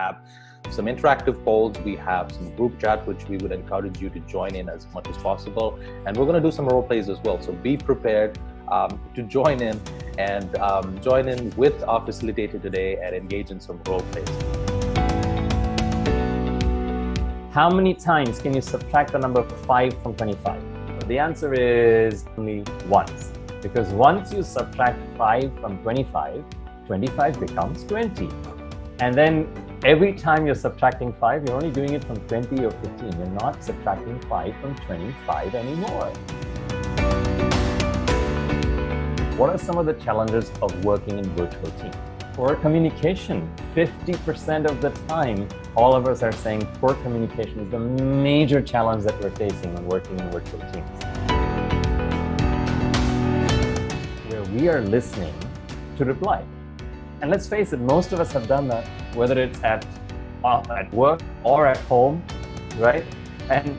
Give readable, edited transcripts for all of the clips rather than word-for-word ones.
have some interactive polls, we have some group chat, which we would encourage you to join in as much as possible. And we're going to do some role plays as well. So be prepared to join in and join in with our facilitator today and engage in some role plays. How many times can you subtract the number 5 from 25? The answer is only once. Because once you subtract 5 from 25, 25 becomes 20. And then every time you're subtracting 5, you're only doing it from 20 or 15. You're not subtracting 5 from 25 anymore. What are some of the challenges of working in virtual teams? Poor communication. 50% of the time, all of us are saying poor communication is the major challenge that we're facing when working in virtual teams. Where we are listening to reply. And let's face it, most of us have done that, whether it's at work or at home, right? And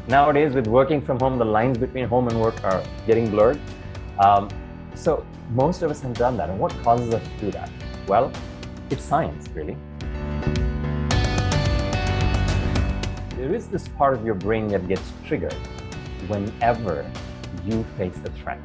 nowadays with working from home, the lines between home and work are getting blurred. So most of us have done that. And what causes us to do that? Well, it's science, really. There is this part of your brain that gets triggered whenever you face a threat.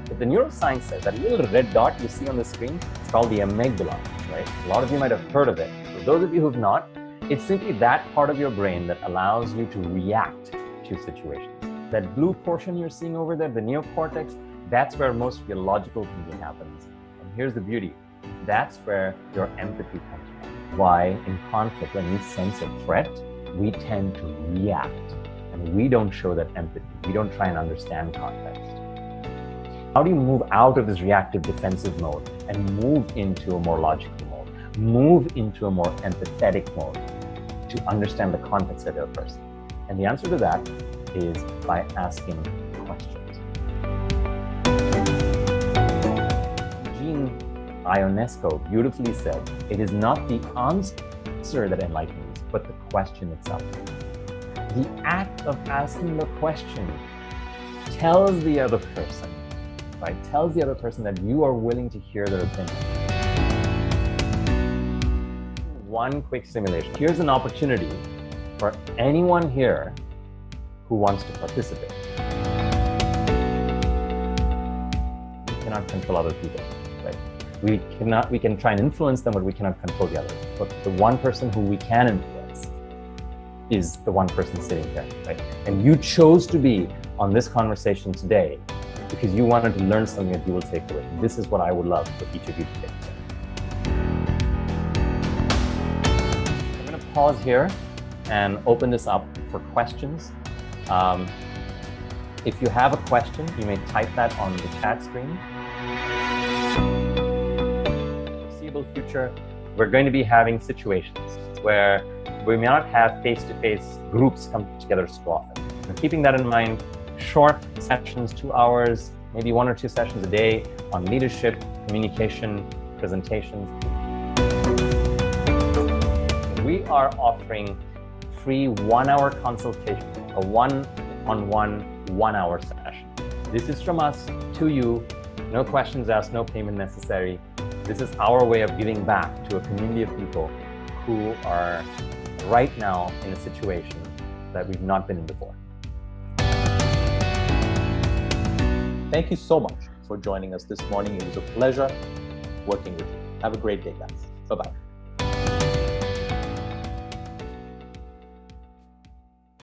But the neuroscience says that little red dot you see on the screen, it's called the amygdala, right? A lot of you might have heard of it. For those of you who've not, it's simply that part of your brain that allows you to react to situations. That blue portion you're seeing over there, the neocortex, that's where most of your logical thinking happens. And here's the beauty. That's where your empathy comes from. Why, in conflict, when we sense a threat, we tend to react. And we don't show that empathy. We don't try and understand context. How do you move out of this reactive defensive mode and move into a more logical mode? Move into a more empathetic mode to understand the context of the other person? And the answer to that is by asking questions. Ionesco beautifully said, it is not the answer that enlightens, but the question itself. The act of asking the question tells the other person, right? Tells the other person that you are willing to hear their opinion. One quick simulation. Here's an opportunity for anyone here who wants to participate. You cannot control other people, right? We can try and influence them, but we cannot control the others. But the one person who we can influence is the one person sitting here, right? And you chose to be on this conversation today because you wanted to learn something that you will take away. This is what I would love for each of you to take away. I'm going to pause here and open this up for questions. If you have a question, you may type that on the chat screen. Future, we're going to be having situations where we may not have face-to-face groups come together so often. And keeping that in mind, short sessions, 2 hours, maybe 1 or 2 sessions a day on leadership, communication, presentations. We are offering free 1-hour consultation, a one-on-one 1-hour session. This is from us to you, no questions asked, no payment necessary. This is our way of giving back to a community of people who are right now in a situation that we've not been in before. Thank you so much for joining us this morning. It was a pleasure working with you. Have a great day, guys. Bye-bye.